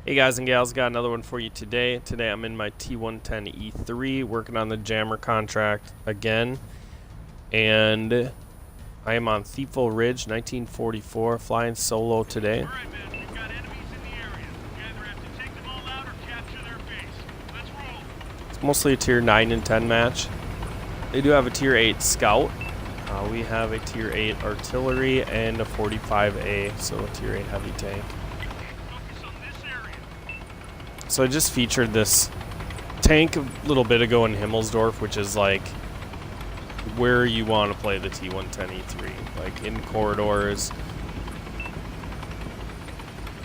Hey guys and gals, got another one for you today. Today I'm in my T110E3 working on the jammer contract again. And I am on Thieful Ridge, 1944, flying solo today. Alright, man, we've got enemies in the area. We either have to take them all out or capture their base. Let's roll. It's mostly a tier 9 and 10 match. They do have a tier 8 scout. We have a tier 8 artillery and a 45A, so a tier 8 heavy tank. So I just featured this tank a little bit ago in Himmelsdorf, which is like where you want to play the T110E3, like in corridors,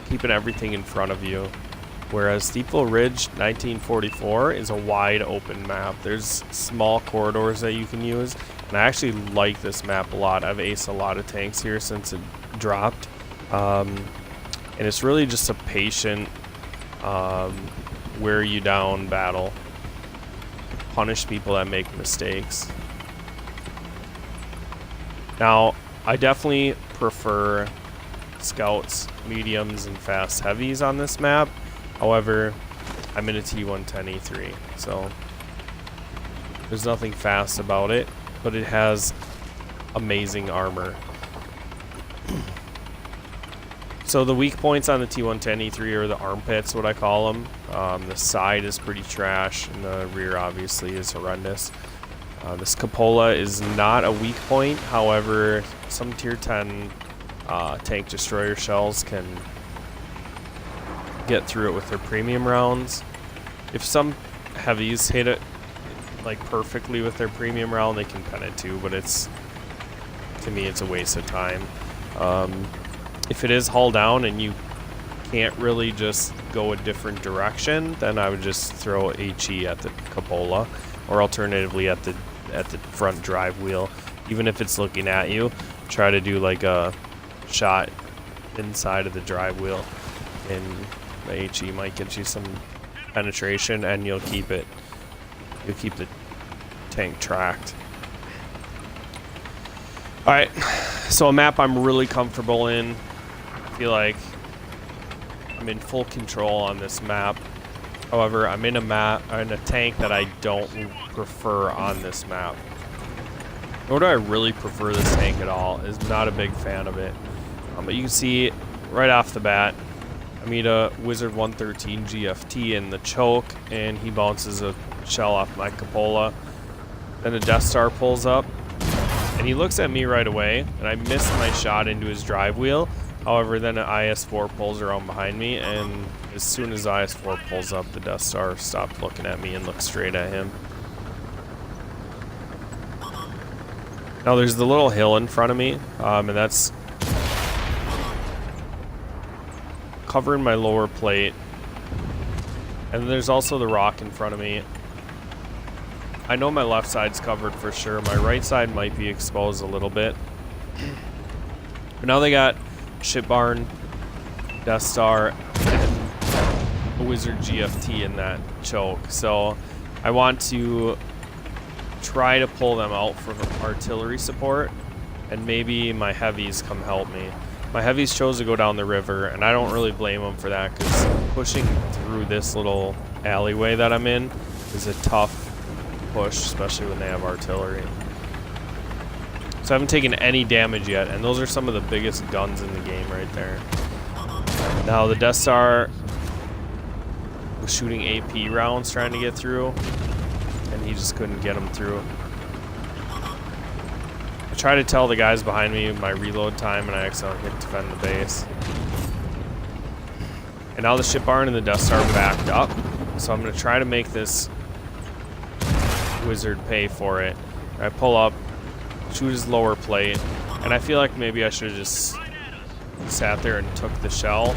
keeping everything in front of you. Whereas Thieful Ridge 1944 is a wide open map. There's small corridors that you can use, and I actually like this map a lot. I've aced a lot of tanks here since it dropped, and it's really just a patient wear you down battle. Punish people that make mistakes. Now, I definitely prefer scouts, mediums, and fast heavies on this map. However, I'm in a T110E3, so there's nothing fast about it, but it has amazing armor. So the weak points on the T110E3 are the armpits, what I call them. The side is pretty trash, and the rear obviously is horrendous. This cupola is not a weak point. However, some tier 10 tank destroyer shells can get through it with their premium rounds. If some heavies hit it like perfectly with their premium round, they can pen it too, but it's, to me, it's a waste of time. If it is hull down and you can't really just go a different direction, then I would just throw HE at the cupola, or alternatively at the front drive wheel. Even if it's looking at you, try to do like a shot inside of the drive wheel, and the HE might get you some penetration, and you'll keep the tank tracked. Alright, so a map I'm really comfortable in. I feel like I'm in full control on this map. However, I'm in a tank that I don't prefer on this map. Nor do I really prefer this tank at all. I'm not a big fan of it. But you can see right off the bat, I meet a Wizard 113 GFT in the choke, and he bounces a shell off my cupola. Then a Death Star pulls up, and he looks at me right away, and I miss my shot into his drive wheel. However, then an IS-4 pulls around behind me, and as soon as IS-4 pulls up, the Death Star stopped looking at me and looked straight at him. Now there's the little hill in front of me, and that's covering my lower plate. And then there's also the rock in front of me. I know my left side's covered for sure. My right side might be exposed a little bit. But now they got Ship Barn, Death Star, and a Wizard GFT in that choke. So I want to try to pull them out for artillery support, and maybe my heavies come help me. My heavies chose to go down the river, and I don't really blame them for that, because pushing through this little alleyway that I'm in is a tough push, especially when they have artillery. So I haven't taken any damage yet, and those are some of the biggest guns in the game right there. Now the Death Star was shooting AP rounds trying to get through, and he just couldn't get them through. I try to tell the guys behind me my reload time, and I accidentally hit defend the base. And now the Ship Barn and the Death Star backed up, so I'm going to try to make this Wizard pay for it. I pull up, shoot his lower plate, and I feel like maybe I should have just sat there and took the shell.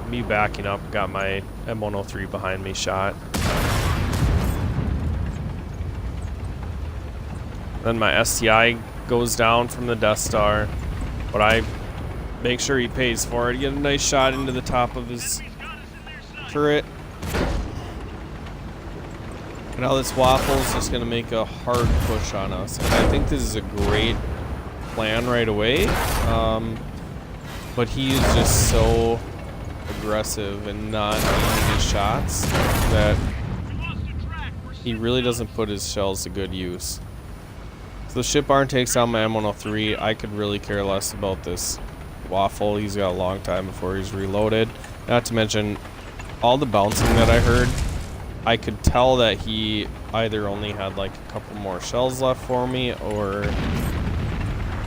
Me backing up, got my M103 behind me shot. Then my STI goes down from the Death Star, but I make sure he pays for it. Get a nice shot into the top of his turret. And now this Waffle's just going to make a hard push on us. And I think this is a great plan right away. But he is just so aggressive and not aiming his shots that he really doesn't put his shells to good use. So the ship barn takes down my M103. I could really care less about this waffle. He's got a long time before he's reloaded. Not to mention all the bouncing that I heard. I could tell that he either only had like a couple more shells left for me, or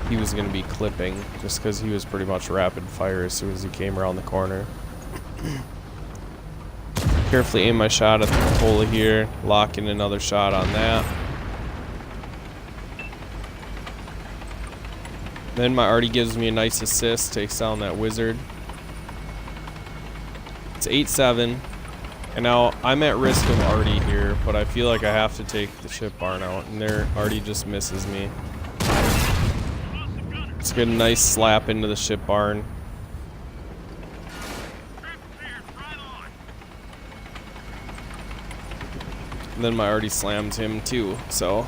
he was going to be clipping, just because he was pretty much rapid fire as soon as he came around the corner. Carefully aim my shot at the cupola here, lock in another shot on that. Then my arty gives me a nice assist, takes down that wizard. It's 8-7. And now I'm at risk of arty here, but I feel like I have to take the ship barn out, and their arty just misses me. Let's get a nice slap into the ship barn. And then my arty slams him too, so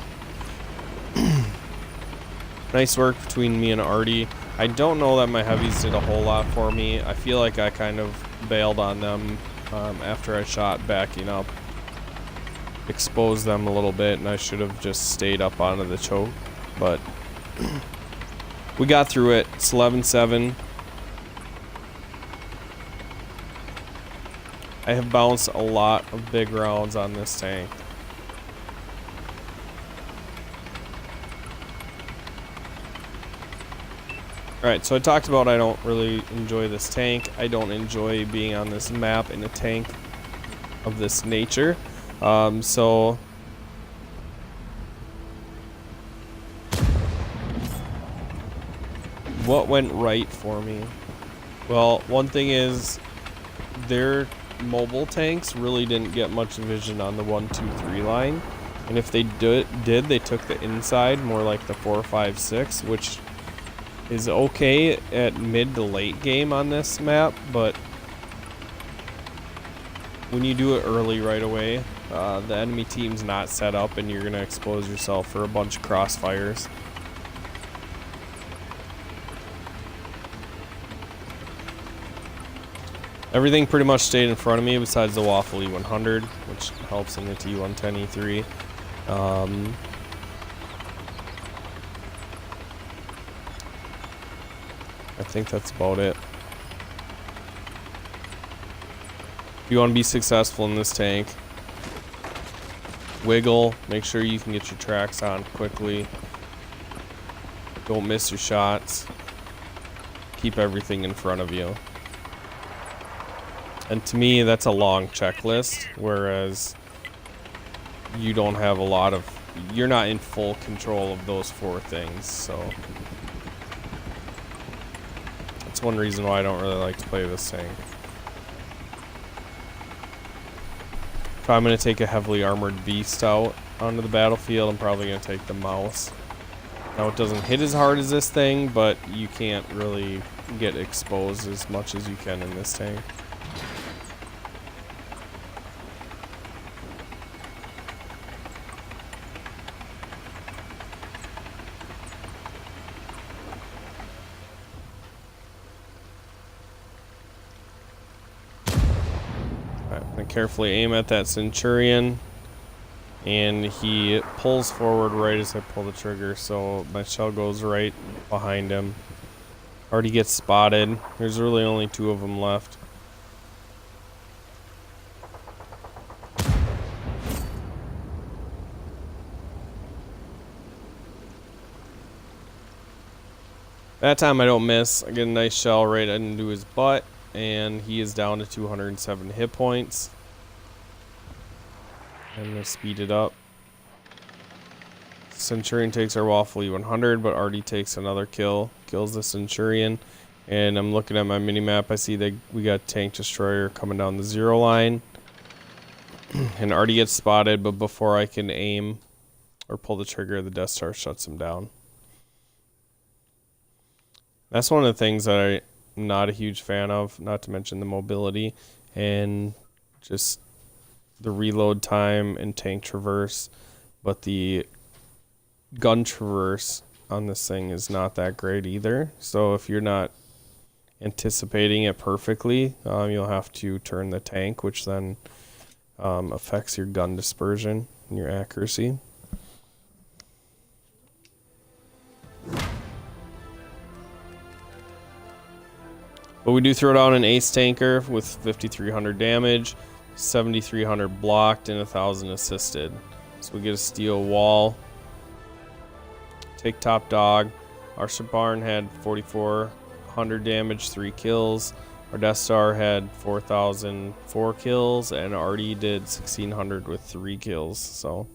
nice work between me and arty. I don't know that my heavies did a whole lot for me. I feel like I kind of bailed on them after I shot backing up. Exposed them a little bit, and I should have just stayed up onto the choke, but we got through it. It's 11-7. I have bounced a lot of big rounds on this tank. Alright, so I talked about I don't really enjoy this tank. I don't enjoy being on this map in a tank of this nature. So what went right for me? Well, one thing is their mobile tanks really didn't get much vision on the 1, 2, 3 line. And if they did, they took the inside more like the 4, 5, 6, which is okay at mid to late game on this map, but when you do it early right away, the enemy team's not set up and you're going to expose yourself for a bunch of crossfires. Everything pretty much stayed in front of me besides the Waffle E100, which helps in the T110 E3. I think that's about it. If you want to be successful in this tank, wiggle, make sure you can get your tracks on quickly. Don't miss your shots. Keep everything in front of you. And to me, that's a long checklist, whereas you don't have a lot of, you're not in full control of those 4 things, so that's one reason why I don't really like to play this tank. If I'm going to take a heavily armored beast out onto the battlefield, I'm probably going to take the mouse. Now it doesn't hit as hard as this thing, but you can't really get exposed as much as you can in this tank. Carefully aim at that Centurion, and he pulls forward right as I pull the trigger, so my shell goes right behind him. Already gets spotted. There's really only 2 of them left. That time I don't miss. I get a nice shell right into his butt, and he is down to 207 hit points. I'm going to speed it up. Centurion takes our Waffle E100, but Artie takes another kill. Kills the Centurion. And I'm looking at my mini-map. I see that we got Tank Destroyer coming down the 0 line. And Artie gets spotted, but before I can aim or pull the trigger, the Death Star shuts him down. That's one of the things that I'm not a huge fan of, not to mention the mobility and just the reload time and tank traverse, but the gun traverse on this thing is not that great either. So if you're not anticipating it perfectly, you'll have to turn the tank, which then affects your gun dispersion and your accuracy. But we do throw down an ace tanker with 5,300 damage, 7,300 blocked, and 1,000 assisted. So we get a steel wall. Take top dog. Our Shabarn had 4,400 damage, 3 kills. Our Death Star had 4,000, 4 kills, and Artie did 1,600 with 3 kills. So,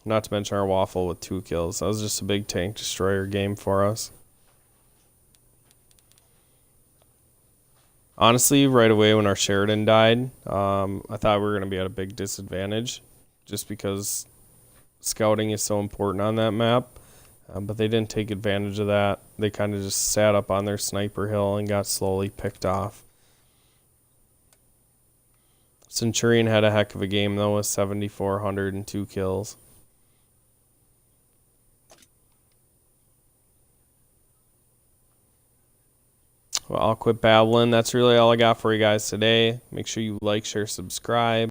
not to mention our Waffle with 2 kills. That was just a big tank destroyer game for us. Honestly, right away when our Sheridan died, I thought we were going to be at a big disadvantage just because scouting is so important on that map. But they didn't take advantage of that. They kind of just sat up on their sniper hill and got slowly picked off. Centurion had a heck of a game, though, with 7,400 and 2 kills. Well, I'll quit babbling. That's really all I got for you guys today. Make sure you like, share, subscribe.